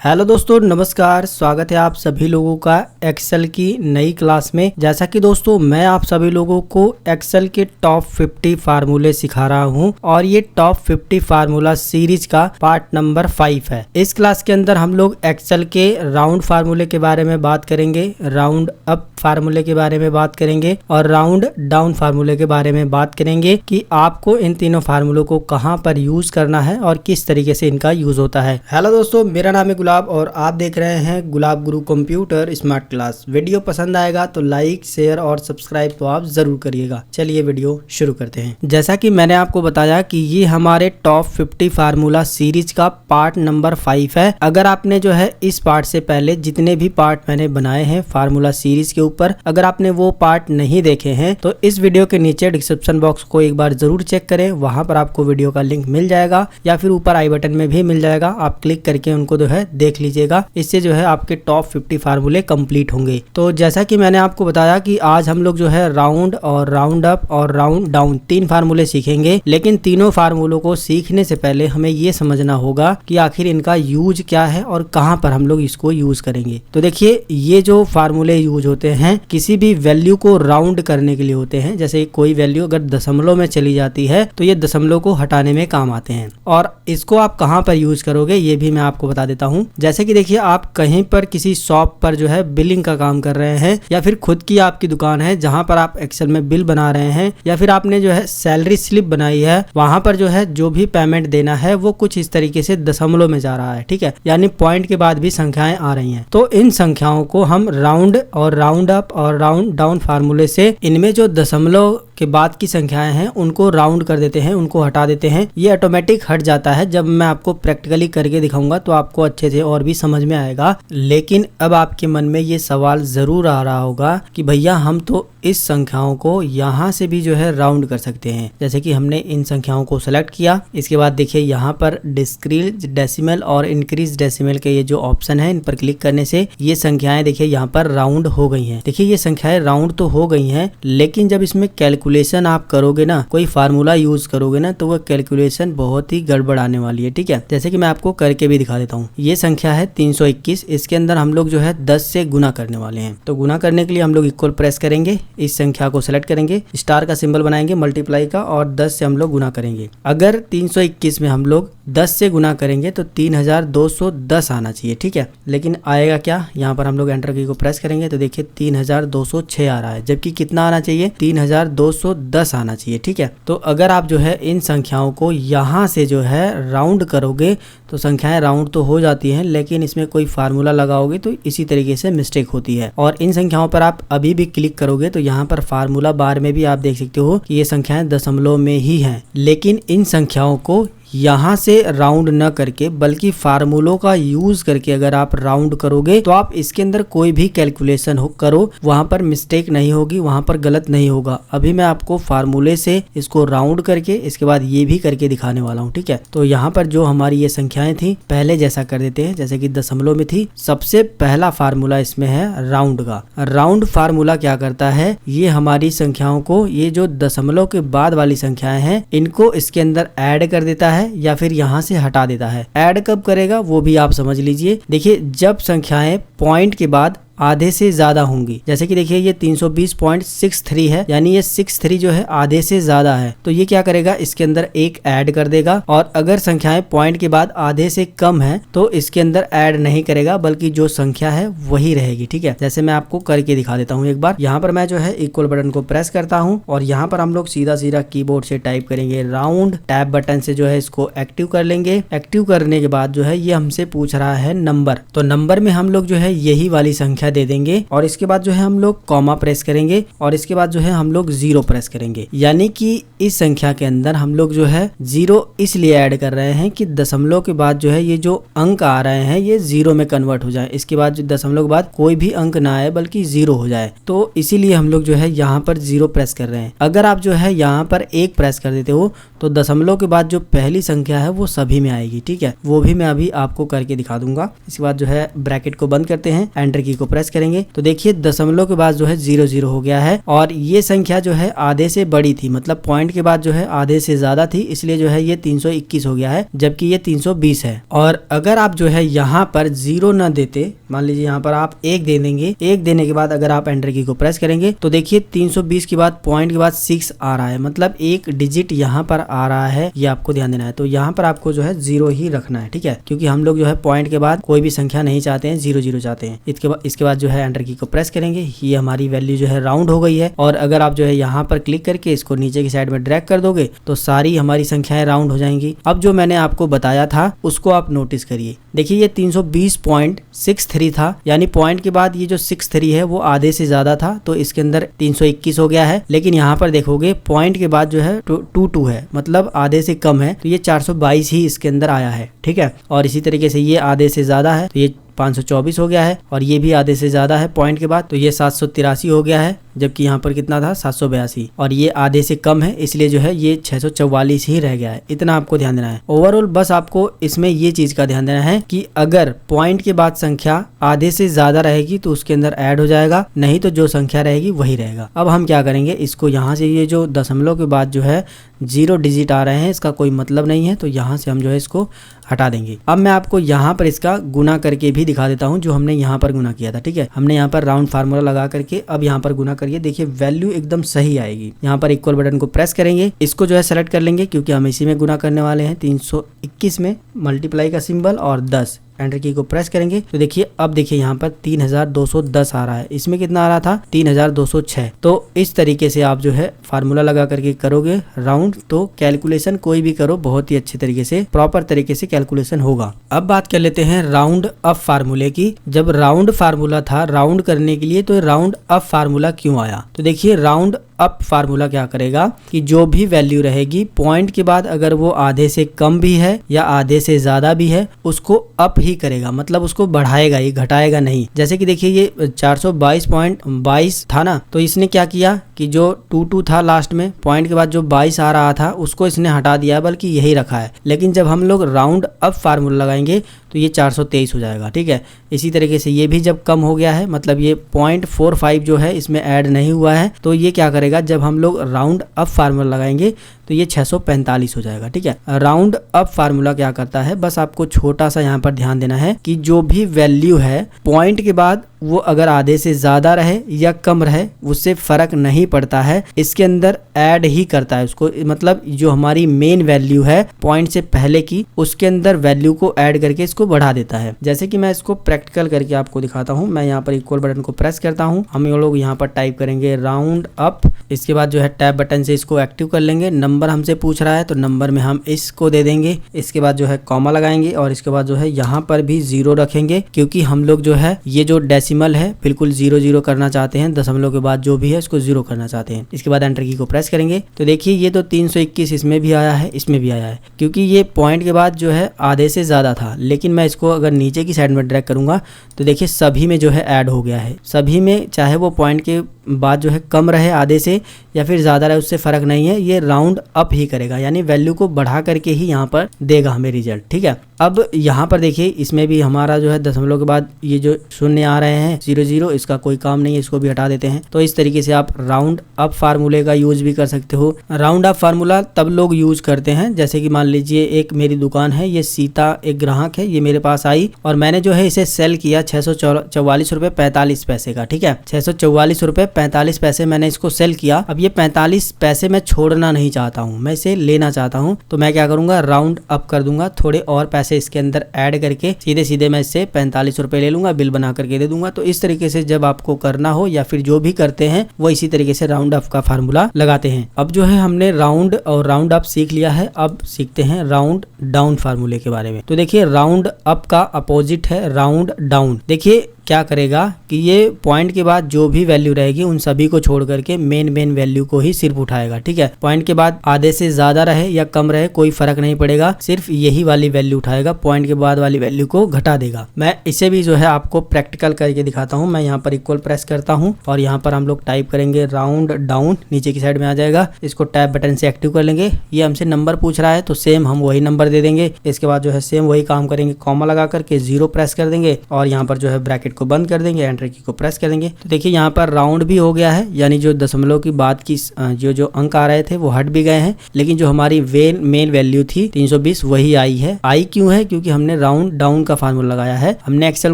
Hello दोस्तों, नमस्कार। स्वागत है आप सभी लोगों का एक्सेल की नई क्लास में। जैसा कि दोस्तों मैं आप सभी लोगों को एक्सेल के टॉप 50 फार्मूले सिखा रहा हूं और ये टॉप 50 फार्मूला सीरीज का पार्ट नंबर 5 है। इस क्लास के अंदर हम लोग एक्सेल के राउंड फार्मूले के बारे में बात करेंगे, राउंड अप फार्मूले के बारे में बात करेंगे और राउंड डाउन फार्मूले के बारे में बात करेंगे कि आपको इन तीनों फार्मूलों को कहां पर यूज करना है और किस तरीके से इनका यूज होता है। हेलो दोस्तों, मेरा नाम है गुलाब और आप देख रहे हैं गुलाब गुरु कंप्यूटर स्मार्ट क्लास। वीडियो पसंद आएगा तो लाइक, शेयर और सब्सक्राइब तो आप जरूर करिएगा। चलिए वीडियो शुरू करते हैं। जैसा कि मैंने आपको बताया कि ये हमारे टॉप 50 फार्मूला सीरीज का पार्ट नंबर 5 है। अगर आपने जो है इस पार्ट से पहले जितने भी पार्ट मैंने बनाए हैं फार्मूला सीरीज के ऊपर, अगर आपने वो पार्ट नहीं देखे हैं तो इस वीडियो के नीचे डिस्क्रिप्शन बॉक्स को एक बार जरूर चेक करें। वहां पर आपको वीडियो का लिंक मिल जाएगा या फिर ऊपर आई बटन में भी मिल जाएगा। आप क्लिक करके उनको जो है देख लीजिएगा। इससे जो है आपके टॉप 50 फार्मूले कंप्लीट होंगे। तो जैसा कि मैंने आपको बताया कि आज हम लोग जो है राउंड और राउंड अप और राउंड डाउन 3 फार्मूले सीखेंगे। लेकिन तीनों फार्मूलों को सीखने से पहले हमें ये समझना होगा कि आखिर इनका यूज क्या है और कहां पर हम लोग इसको यूज करेंगे। तो देखिए, ये जो फार्मूले यूज होते हैं किसी भी वैल्यू को राउंड करने के लिए होते हैं। जैसे कोई वैल्यू अगर दशमलव में चली जाती है तो ये दशमलव को हटाने में काम आते हैं। और इसको आप कहां पर यूज करोगे ये भी मैं आपको बता देता हूं। जैसे कि देखिए, आप कहीं पर किसी शॉप पर जो है बिलिंग का काम कर रहे हैं या फिर खुद की आपकी दुकान है जहां पर आप एक्सेल में बिल बना रहे हैं या फिर आपने जो है सैलरी स्लिप बनाई है, वहां पर जो है जो भी पेमेंट देना है वो कुछ इस तरीके से दशमलव में जा रहा है। ठीक है, यानी पॉइंट के बाद भी संख्याएं आ रही हैं। तो इन संख्याओं को हम राउंड और राउंड अप और राउंड डाउन फार्मूले से इनमें जो दशमलव के बाद की संख्याएं हैं उनको राउंड कर देते हैं, उनको हटा देते हैं। ये ऑटोमेटिक हट जाता है। जब मैं आपको प्रैक्टिकली करके दिखाऊंगा तो आपको अच्छे से और भी समझ में आएगा। लेकिन अब आपके मन में ये सवाल जरूर आ रहा होगा कि भैया हम तो इस संख्याओं को यहाँ से भी जो है राउंड कर सकते हैं। जैसे कि हमने इन संख्याओं को सेलेक्ट किया, इसके बाद देखिए यहाँ पर डिस्क्रीज डेसिमल और इंक्रीज डेसिमल के ये जो ऑप्शन है इन पर क्लिक करने से ये संख्याएं देखिए यहाँ पर राउंड हो गई हैं। देखिए ये संख्याएं राउंड तो हो गई हैं, लेकिन जब इसमें कैलकुलेशन आप करोगे ना, कोई फार्मूला यूज करोगे ना, तो वह कैलकुलेशन बहुत ही गड़बड़ आने वाली है। ठीक है, जैसे कि मैं आपको करके भी दिखा देता हूँ। ये संख्या है 321, इसके अंदर हम लोग जो है 10 से गुना करने वाले हैं। तो गुना करने के लिए हम लोग इक्वल प्रेस करेंगे, इस संख्या को सेलेक्ट करेंगे, स्टार का सिंबल बनाएंगे मल्टीप्लाई का और 10 से हम लोग गुना करेंगे। अगर 321 में हम लोग 10 से गुना करेंगे तो 3210 आना चाहिए। ठीक है, लेकिन आएगा क्या? यहाँ पर हम लोग एंटर की को प्रेस करेंगे तो देखिए 3206 आ रहा है, जबकि कितना आना चाहिए? 3210 आना चाहिए। ठीक है, तो अगर आप जो है इन संख्याओं को यहाँ से जो है राउंड करोगे तो संख्याएं राउंड तो हो जाती हैं, लेकिन इसमें कोई फार्मूला लगाओगे तो इसी तरीके से मिस्टेक होती है। और इन संख्याओं पर आप अभी भी क्लिक करोगे तो यहाँ पर फार्मूला बार में भी आप देख सकते हो कि ये संख्याएं दशमलव में ही हैं। लेकिन इन संख्याओं को यहाँ से राउंड न करके बल्कि फार्मूलों का यूज करके अगर आप राउंड करोगे तो आप इसके अंदर कोई भी कैलकुलेशन करो, वहां पर मिस्टेक नहीं होगी, वहां पर गलत नहीं होगा। अभी मैं आपको फार्मूले से इसको राउंड करके इसके बाद ये भी करके दिखाने वाला हूँ। ठीक है, तो यहाँ पर जो हमारी ये संख्याएं थी पहले जैसा कर देते हैं, जैसे कि दशमलव में थी। सबसे पहला फार्मूला इसमें है राउंड का। राउंड फार्मूला क्या करता है? ये हमारी संख्याओं को, ये जो दशमलव के बाद वाली संख्याएं हैं इनको इसके अंदर ऐड कर देता है या फिर यहाँ से हटा देता है। ऐड कब करेगा वो भी आप समझ लीजिए। देखिए, जब संख्याएं पॉइंट के बाद आधे से ज्यादा होंगी, जैसे कि देखिए ये 320.63 है, यानी ये 63 जो है आधे से ज्यादा है, तो ये क्या करेगा? इसके अंदर एक ऐड कर देगा। और अगर संख्याएं पॉइंट के बाद आधे से कम है तो इसके अंदर ऐड नहीं करेगा, बल्कि जो संख्या है वही रहेगी। ठीक है, जैसे मैं आपको करके दिखा देता हूँ एक बार। यहाँ पर मैं जो है इक्वल बटन को प्रेस करता हूँ और यहाँ पर हम लोग सीधा सीधा कीबोर्ड से टाइप करेंगे राउंड। टैब बटन से जो है इसको एक्टिव कर लेंगे। एक्टिव करने के बाद जो है ये हमसे पूछ रहा है नंबर, तो नंबर में हम लोग जो है यही वाली संख्या दे देंगे और इसके बाद जो है हम लोग कॉमा प्रेस करेंगे और इसके बाद जो है हम लोग 0 प्रेस करेंगे। यानी कि इस संख्या के अंदर हम लोग जो है 0 इसलिए ऐड कर रहे हैं कि दशमलव के बाद जो है ये जो अंक आ रहे हैं ये 0 में कन्वर्ट हो जाए। इसके बाद जो दशमलव के बाद कोई भी अंक ना आए बल्कि 0 हो जाए, तो इसीलिए हम लोग जो है यहाँ पर 0 प्रेस कर रहे हैं। अगर आप जो है यहाँ पर 1 प्रेस कर देते हो तो दशमलव के बाद जो पहली संख्या है वो सभी में आएगी। ठीक है, वो भी मैं अभी आपको करके दिखा दूंगा। इसके बाद जो है ब्रैकेट को बंद करते हैं, एंटर की को प्रेस करेंगे तो देखिए दशमलव के बाद जो है 00 हो गया है और ये संख्या जो है आधे से बड़ी थी, मतलब पॉइंट के बाद जो है आधे से ज्यादा थी, इसलिए जो है ये 321 हो गया है, जबकि ये 320 है। और अगर आप जो है यहाँ पर 0 न देते, मान लीजिए यहाँ पर आप 1 दे देंगे, 1 देने के बाद अगर आप एंटर की को प्रेस करेंगे तो देखिए 320 के बाद पॉइंट के बाद 6 आ रहा है, मतलब एक डिजिट यहाँ पर आ रहा है, ये आपको ध्यान देना है। तो यहाँ पर आपको जो है 0 ही रखना है। ठीक है, क्योंकि हम लोग जो है पॉइंट के बाद कोई भी संख्या नहीं चाहते हैं, 0 चाहते हैं। इसके बाद जो है एंटर की को प्रेस करेंगे, ये हमारी वैल्यू जो है राउंड हो गई है। और अगर आप जो है यहाँ पर क्लिक करके इसको नीचे की साइड में ड्रैग कर दोगे तो सारी हमारी संख्याएं राउंड हो जाएंगी। अब जो मैंने आपको बताया था उसको आप नोटिस करिए, देखिए ये 320.63 था, यानी पॉइंट के बाद ये जो 63 है वो आधे से ज्यादा था, तो इसके अंदर 321 हो गया है। लेकिन यहाँ पर देखोगे पॉइंट के बाद जो है 22 है, मतलब आधे से कम है, तो ये 422 ही इसके अंदर आया है। ठीक है, और इसी तरीके से ये आधे से ज्यादा है तो ये 524 हो गया है, और ये भी आधे से ज्यादा है पॉइंट के बाद, तो ये 783 हो गया है, जबकि यहाँ पर कितना था 782, और ये आधे से कम है, इसलिए जो है ये 644 ही रह गया है। इतना आपको ध्यान देना है। ओवरऑल बस आपको इसमें ये चीज का ध्यान देना है कि अगर पॉइंट के बाद संख्या आधे से ज्यादा रहेगी तो उसके अंदर ऐड हो जाएगा, नहीं तो जो संख्या रहेगी वही रहेगा। अब हम क्या करेंगे, इसको यहाँ से ये जो दशमलव के बाद जो है 0 डिजिट आ रहे हैं, इसका कोई मतलब नहीं है, तो यहाँ से हम जो है इसको हटा देंगे। अब मैं आपको यहाँ पर इसका गुना करके भी दिखा देता हूँ, जो हमने यहाँ पर गुना किया था। ठीक है, हमने यहाँ पर राउंड फार्मूला लगा करके अब यहाँ पर गुना करिए, देखिए वैल्यू एकदम सही आएगी। यहाँ पर इक्वल बटन को प्रेस करेंगे, इसको जो है सेलेक्ट कर लेंगे, क्योंकि हम इसी में गुना करने वाले हैं। 321 में मल्टीप्लाई का सिंबल और 10, एंटर की को प्रेस करेंगे तो देखिए अब देखिए यहाँ पर 3210 आ रहा है, इसमें कितना आ रहा था 3206। तो इस तरीके से आप जो है फार्मूला लगा करके करोगे राउंड, तो कैलकुलेशन कोई भी करो बहुत ही अच्छे तरीके से प्रॉपर तरीके से कैलकुलेशन होगा। अब बात कर लेते हैं राउंड अप फार्मूले की। जब राउंड फार्मूला था राउंड करने के लिए, तो राउंड अप फार्मूला क्यों आया, तो देखिए राउंड अप फार्मूला क्या करेगा कि जो भी वैल्यू रहेगी पॉइंट के बाद अगर वो आधे से कम भी है या आधे से ज्यादा भी है, उसको अप ही करेगा, मतलब उसको बढ़ाएगा ही, घटाएगा नहीं। जैसे कि देखिए ये 422.22 था ना, तो इसने क्या किया कि जो 22 था लास्ट में पॉइंट के बाद जो 22 आ रहा था उसको इसने हटा दिया, बल्कि यही रखा है। लेकिन जब हम लोग राउंड अप फार्मूला लगाएंगे तो ये 423 हो जाएगा। ठीक है, इसी तरीके से ये भी जब कम हो गया है, मतलब ये 0.45 जो है इसमें ऐड नहीं हुआ है, तो ये क्या करेगा जब हम लोग राउंड अप फार्मूला लगाएंगे तो ये 645 हो जाएगा। ठीक है, राउंड अप फार्मूला क्या करता है, बस आपको छोटा सा यहाँ पर ध्यान देना है कि जो भी वैल्यू है पॉइंट के बाद वो अगर आधे से ज्यादा रहे या कम रहे उससे फर्क नहीं पड़ता है, इसके अंदर ऐड ही करता है उसको, मतलब जो हमारी मेन वैल्यू है पॉइंट से पहले की उसके अंदर वैल्यू को ऐड करके इसको बढ़ा देता है। जैसे कि मैं इसको प्रैक्टिकल करके आपको दिखाता हूँ। मैं यहाँ पर इक्वल बटन को प्रेस करता हूँ, हम लोग यहाँ पर टाइप करेंगे राउंड अप, इसके बाद जो है टैब बटन से इसको एक्टिव कर लेंगे। नंबर हमसे पूछ रहा है तो नंबर में हम इसको दे देंगे, इसके बाद जो है कॉमा लगाएंगे और इसके बाद जो है यहाँ पर भी 0 रखेंगे, क्योंकि हम लोग जो है ये जो डेसिमल है बिल्कुल 0 करना चाहते हैं, दशमलव के बाद जो भी है इसको 0 करना चाहते हैं। इसके बाद एंटर की को प्रेस करेंगे तो देखिए ये तो 321 इसमें भी आया है, इसमें भी आया है, क्योंकि ये पॉइंट के बाद जो है आधे से ज्यादा था। लेकिन मैं इसको अगर नीचे की साइड में ड्रैग करूंगा तो देखिए सभी में जो है ऐड हो गया है, सभी में, चाहे वो पॉइंट के बाद जो है कम रहे आधे से या फिर ज्यादा रहे उससे फर्क नहीं है, ये राउंड अप ही करेगा, यानी वैल्यू को बढ़ा करके ही यहाँ पर देगा हमें रिजल्ट। ठीक है, अब यहाँ पर देखिए इसमें भी हमारा जो है दशमलव के बाद ये जो शून्य आ रहे हैं 00, इसका कोई काम नहीं है, इसको भी हटा देते हैं। तो इस तरीके से आप राउंड अप फार्मूले का यूज भी कर सकते हो। राउंड अप फार्मूला तब लोग यूज करते हैं जैसे कि मान लीजिए एक मेरी दुकान है, ये सीता एक ग्राहक है, ये मेरे पास आई और मैंने जो है इसे सेल किया 644 रुपए 45 पैसे का। ठीक है, 644 रुपए 45 पैसे मैंने इसको सेल किया। अब ये 45 पैसे मैं छोड़ना नहीं चाहता हूँ, मैं इसे लेना चाहता हूँ, तो मैं क्या करूंगा राउंड अप कर दूंगा, थोड़े और पैसे इसके अंदर ऐड करके सीधे सीधे मैं इससे 45 रुपए ले लूंगा, बिल बना करके दे दूंगा। तो इस तरीके से जब आपको करना हो या फिर जो भी करते हैं वो इसी तरीके से राउंड अप का फार्मूला लगाते हैं। अब जो है हमने राउंड और राउंड अप सीख लिया है, अब सीखते हैं राउंड डाउन फार्मूले के बारे में। तो देखिए राउंड अप का अपोजिट है राउंड डाउन। देखिए क्या करेगा कि ये पॉइंट के बाद जो भी वैल्यू रहेगी उन सभी को छोड़ करके मेन वैल्यू को ही सिर्फ उठाएगा। ठीक है, पॉइंट के बाद आधे से ज्यादा रहे या कम रहे कोई फर्क नहीं पड़ेगा, सिर्फ यही वाली वैल्यू उठाएगा, पॉइंट के बाद वाली वैल्यू को घटा देगा। मैं इसे भी जो है आपको प्रैक्टिकल करके दिखाता हूँ। मैं यहाँ पर इक्वल प्रेस करता हूँ और यहाँ पर हम लोग टाइप करेंगे राउंड डाउन, नीचे की साइड में आ जाएगा। इसको टैब बटन से एक्टिव कर लेंगे। ये हमसे नंबर पूछ रहा है तो सेम हम वही नंबर दे देंगे। इसके बाद जो है सेम वही काम करेंगे, कॉमा लगा करके 0 प्रेस कर देंगे और यहाँ पर जो है ब्रैकेट को बंद कर देंगे, एंटर की को प्रेस कर देंगे। तो देखिए यहाँ पर राउंड भी हो गया है, यानी जो दशमलव की बात की जो अंक आ रहे थे वो हट भी गए हैं, लेकिन जो हमारी मेन वैल्यू थी 320 वही आई है। आई क्यों है? क्योंकि हमने राउंड डाउन का फार्मूला लगाया है। हमने एक्सेल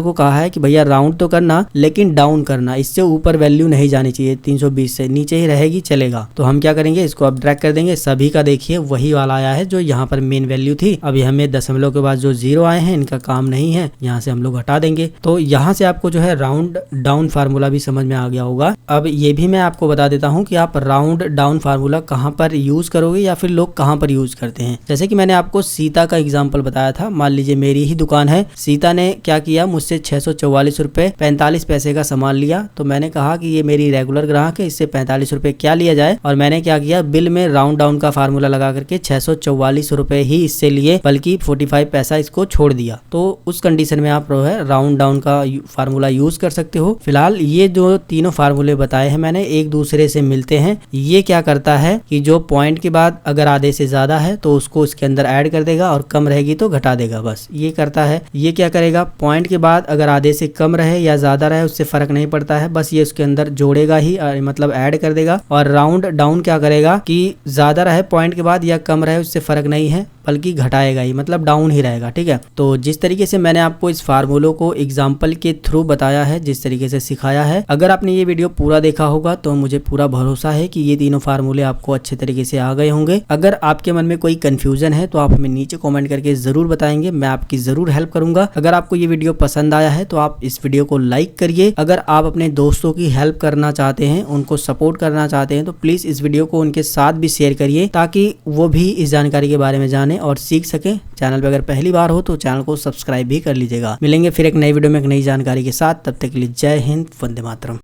को कहा है कि भैया राउंड तो करना लेकिन डाउन करना, इससे ऊपर वैल्यू नहीं जानी चाहिए, 320 से नीचे ही रहेगी चलेगा। तो हम क्या करेंगे, इसको अब ड्रैग कर देंगे। सभी का देखिए वही वाला आया है जो यहाँ पर मेन वैल्यू थी। अभी हमें दशमलव के बाद जो 0 आए हैं इनका काम नहीं है, यहाँ से हम लोग हटा देंगे। तो यहाँ से आपको जो है राउंड डाउन फार्मूला भी समझ में आ गया होगा। अब ये भी मैं आपको बता देता हूँ कि आप राउंड डाउन फार्मूला कहाँ पर यूज करोगे या फिर लोग कहाँ पर यूज करते हैं। जैसे कि मैंने आपको सीता का एग्जाम्पल बताया था। मान लीजिए मेरी ही दुकान है, सीता ने क्या किया, मुझसे 644 रुपए 45 पैसे का सामान लिया। तो मैंने कहा कि ये मेरी रेगुलर ग्राहक है, इससे 45 रुपए क्या लिया जाए, और मैंने क्या किया, बिल में राउंड डाउन का फार्मूला लगा करके 644 रुपए ही इससे लिए, बल्कि 45 पैसा इसको छोड़ दिया। तो उस कंडीशन में आप जो है राउंड डाउन का फार्मूला यूज कर सकते हो। फिलहाल ये जो तीनों फार्मूले बताए हैं मैंने एक दूसरे से मिलते हैं। ये क्या करता है कि जो पॉइंट के बाद अगर आधे से ज्यादा है तो उसको इसके अंदर ऐड कर देगा और कम रहेगी तो घटा देगा, बस ये करता है। ये क्या करेगा, पॉइंट के बाद अगर आधे से कम रहे या ज्यादा रहे उससे फर्क नहीं पड़ता है, बस ये उसके अंदर जोड़ेगा ही, मतलब ऐड कर देगा। और राउंड डाउन क्या करेगा कि ज्यादा रहे पॉइंट के बाद या कम रहे उससे फर्क नहीं है, बल्कि घटाएगा ही, मतलब डाउन ही रहेगा। ठीक है, तो जिस तरीके से मैंने आपको इस फार्मूलों को एग्जाम्पल के थ्रू बताया है, जिस तरीके से सिखाया है, अगर आपने ये वीडियो पूरा देखा होगा तो मुझे पूरा भरोसा है कि ये तीनों फार्मूले आपको अच्छे तरीके से आ गए होंगे। अगर आपके मन में कोई कंफ्यूजन है तो आप हमें नीचे कमेंट करके जरूर बताएंगे, मैं आपकी जरूर हेल्प करूंगा। अगर आपको ये वीडियो पसंद आया है तो आप इस वीडियो को लाइक करिए। अगर आप अपने दोस्तों की हेल्प करना चाहते हैं, उनको सपोर्ट करना चाहते हैं, तो प्लीज इस वीडियो को उनके साथ भी शेयर करिए ताकि वो भी इस जानकारी के बारे में जाने और सीख सके। चैनल पे अगर पहली बार हो तो चैनल को सब्सक्राइब भी कर लीजिएगा। मिलेंगे फिर एक नई वीडियो में एक नई जानकारी के साथ, तब तक के लिए जय हिंद, वंदे मातरम।